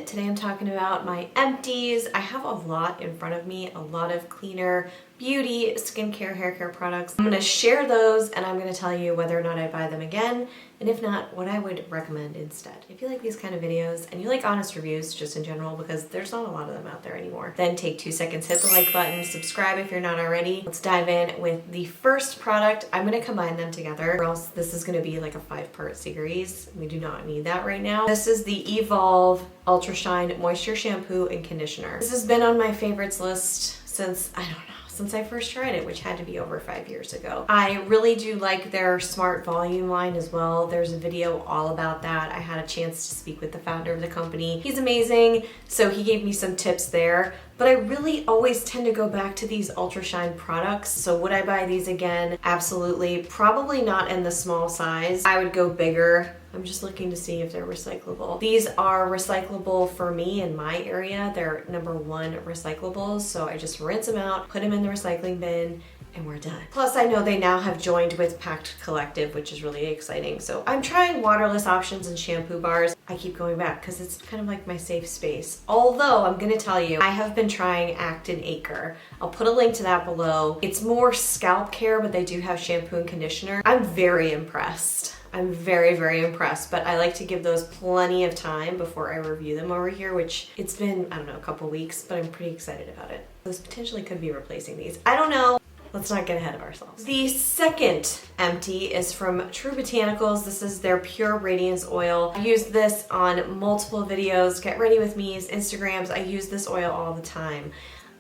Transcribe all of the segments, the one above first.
Today I'm talking about my empties. I have a lot in front of me, a lot of cleaner beauty, skincare, hair care products. I'm gonna share those and I'm gonna tell you whether or not I buy them again, and if not, what I would recommend instead. If you like these kind of videos and you like honest reviews just in general, because there's not a lot of them out there anymore, then take 2 seconds, hit the like button, subscribe if you're not already. Let's dive in with the first product. I'm gonna combine them together or else this is gonna be like a 5-part series. We do not need that right now. This is the Evolve Ultra Shine Moisture Shampoo and Conditioner. This has been on my favorites list since, I don't know, since I first tried it, which had to be over 5 years ago. I really do like their Smart Volume line as well. There's a video all about that. I had a chance to speak with the founder of the company. He's amazing, so he gave me some tips there. But I really always tend to go back to these Ultra Shine products. So would I buy these again? Absolutely. Probably not in the small size. I would go bigger. I'm just looking to see if they're recyclable. These are recyclable for me in my area. They're #1 recyclables. So I just rinse them out, put them in the recycling bin, and we're done. Plus I know they now have joined with Pact Collective, which is really exciting. So I'm trying waterless options and shampoo bars. I keep going back because it's kind of like my safe space. Although I'm gonna tell you, I have been trying Acton Acre. I'll put a link to that below. It's more scalp care, but they do have shampoo and conditioner. I'm very impressed. I'm very, very impressed, but I like to give those plenty of time before I review them over here, which it's been, I don't know, a couple weeks, but I'm pretty excited about it. Those potentially could be replacing these. I don't know. Let's not get ahead of ourselves. The second empty is from True Botanicals. This is their Pure Radiance Oil. I use this on multiple videos, Get Ready With Me's, Instagrams. I use this oil all the time.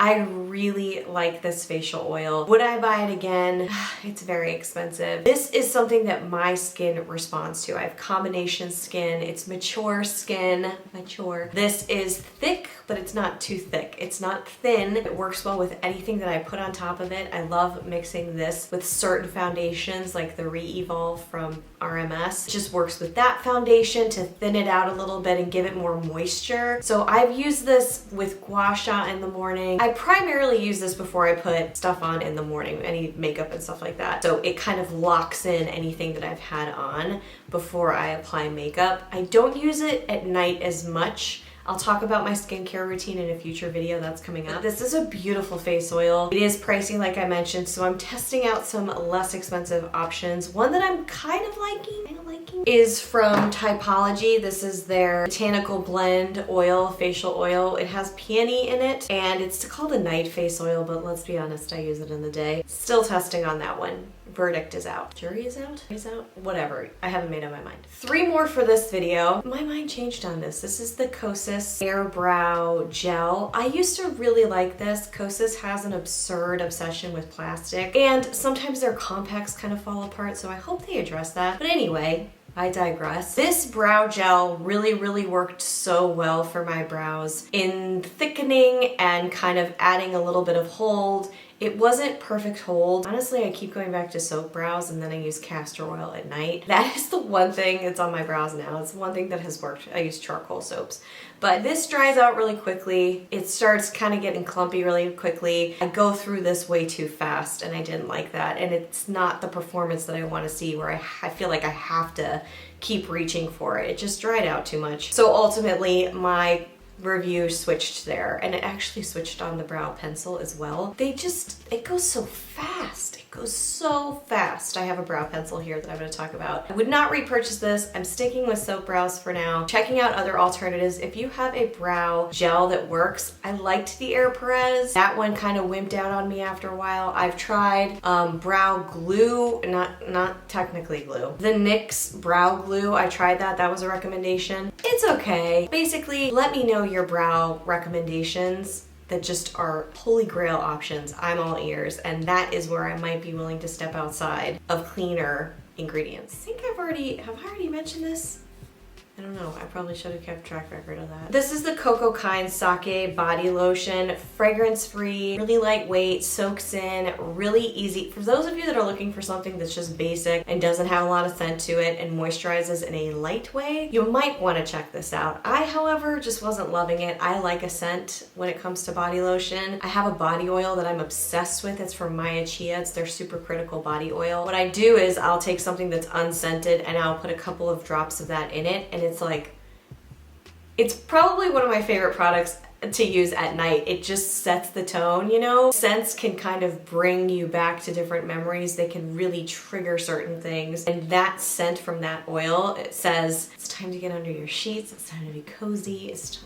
I really like this facial oil. Would I buy it again? It's very expensive. This is something that my skin responds to. I have combination skin. It's mature skin. Mature. This is thick, but it's not too thick. It's not thin. It works well with anything that I put on top of it. I love mixing this with certain foundations like the Re-Evolve from RMS. It just works with that foundation to thin it out a little bit and give it more moisture. So I've used this with gua sha in the morning. I primarily use this before I put stuff on in the morning, any makeup and stuff like that. So it kind of locks in anything that I've had on before I apply makeup. I don't use it at night as much. I'll talk about my skincare routine in a future video that's coming up. This is a beautiful face oil. It is pricey like I mentioned, so I'm testing out some less expensive options. One that I'm kind of liking is from Typology. This is their Botanical Blend Oil, facial oil. It has peony in it, and it's called a night face oil, but let's be honest, I use it in the day. Still testing on that one. Verdict is out. Jury is out? Is out? Whatever. I haven't made up my mind. 3 more for this video. My mind changed on this. This is the Kosas Air Brow Gel. I used to really like this. Kosas has an absurd obsession with plastic, and sometimes their compacts kind of fall apart, so I hope they address that. But anyway, I digress. This brow gel really worked so well for my brows in thickening and kind of adding a little bit of hold. It wasn't perfect hold. Honestly, I keep going back to soap brows and then I use castor oil at night. That is the one thing that's on my brows now. It's one thing that has worked. I use charcoal soaps. But this dries out really quickly. It starts kind of getting clumpy really quickly. I go through this way too fast and I didn't like that. And it's not the performance that I want to see where I feel like I have to keep reaching for it. It just dried out too much. So ultimately, my review switched there, and it actually switched on the brow pencil as well. It goes so fast. It goes so fast. I have a brow pencil here that I'm going to talk about. I would not repurchase this. I'm sticking with soap brows for now. Checking out other alternatives. If you have a brow gel that works, I liked the Air Perez. That one kind of wimped out on me after a while. I've tried brow glue, not technically glue. The NYX brow glue, I tried that. That was a recommendation. It's okay. Basically, let me know your brow recommendations that just are holy grail options. I'm all ears, and that is where I might be willing to step outside of cleaner ingredients. I think have I already mentioned this? I don't know, I probably should have kept track record of that. This is the Coco Kind Sake Body Lotion, fragrance-free, really lightweight, soaks in, really easy. For those of you that are looking for something that's just basic and doesn't have a lot of scent to it and moisturizes in a light way, you might want to check this out. I, however, just wasn't loving it. I like a scent when it comes to body lotion. I have a body oil that I'm obsessed with. It's from Maya Chia. It's their supercritical body oil. What I do is I'll take something that's unscented and I'll put a couple of drops of that in it, and it's like It's probably one of my favorite products to use at night. It just sets the tone, you know? Scents can kind of bring you back to different memories. They can really trigger certain things. And that scent from that oil, it says, it's time to get under your sheets. It's time to be cozy. It's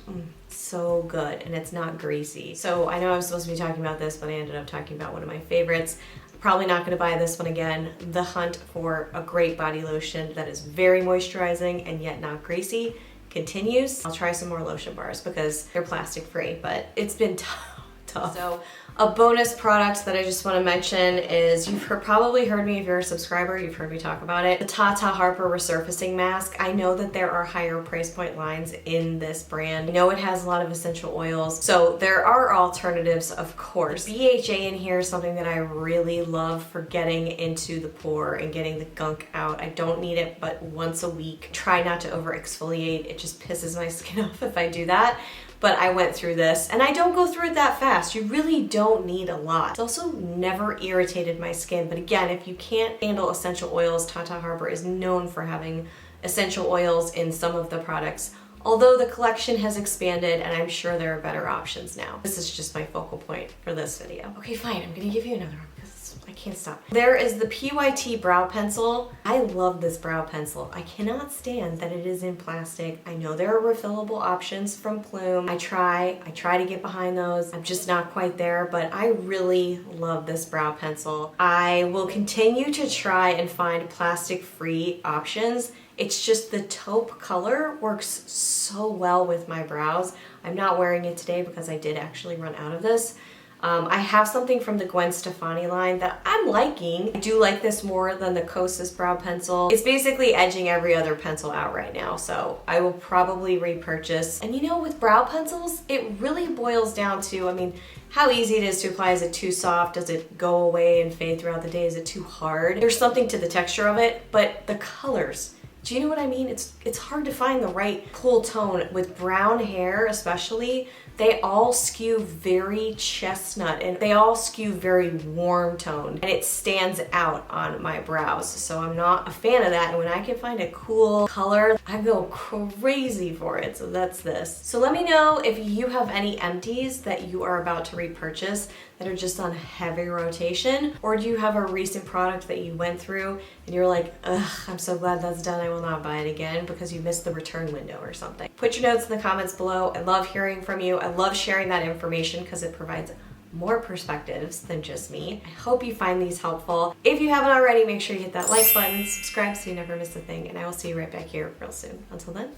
so good. And it's not greasy. So I know I was supposed to be talking about this, but I ended up talking about one of my favorites. Probably not gonna buy this one again. The hunt for a great body lotion that is very moisturizing and yet not greasy continues. I'll try some more lotion bars because they're plastic free, but it's been tough. So a bonus product that I just want to mention is, you've probably heard me, if you're a subscriber, you've heard me talk about it. The Tata Harper Resurfacing Mask. I know that there are higher price point lines in this brand. I know it has a lot of essential oils, so there are alternatives, of course. BHA in here is something that I really love for getting into the pore and getting the gunk out. I don't need it but once a week. Try not to over exfoliate. It just pisses my skin off if I do that. But I went through this, and I don't go through it that fast. You really don't need a lot. It's also never irritated my skin, but again, if you can't handle essential oils, Tata Harper is known for having essential oils in some of the products. Although the collection has expanded, and I'm sure there are better options now. This is just my focal point for this video. Okay, fine, I'm gonna give you another one because I can't stop. There is the PYT brow pencil. I love this brow pencil. I cannot stand that it is in plastic. I know there are refillable options from Plume. I try to get behind those. I'm just not quite there, but I really love this brow pencil. I will continue to try and find plastic-free options. It's just the taupe color works so well with my brows. I'm not wearing it today because I did actually run out of this. I have something from the Gwen Stefani line that I'm liking. I do like this more than the Kosas brow pencil. It's basically edging every other pencil out right now, so I will probably repurchase. And you know, with brow pencils, it really boils down to, I mean, how easy it is to apply. Is it too soft? Does it go away and fade throughout the day? Is it too hard? There's something to the texture of it, but the colors, do you know what I mean? It's hard to find the right cool tone. With brown hair especially, they all skew very chestnut and they all skew very warm toned, and it stands out on my brows. So I'm not a fan of that, and when I can find a cool color, I go crazy for it. So that's this. So let me know if you have any empties that you are about to repurchase that are just on heavy rotation, or do you have a recent product that you went through and you're like, ugh, I'm so glad that's done, I will not buy it again, because you missed the return window or something. Put your notes in the comments below. I love hearing from you. I love sharing that information because it provides more perspectives than just me. I hope you find these helpful. If you haven't already, make sure you hit that like button, subscribe so you never miss a thing, and I will see you right back here real soon. Until then,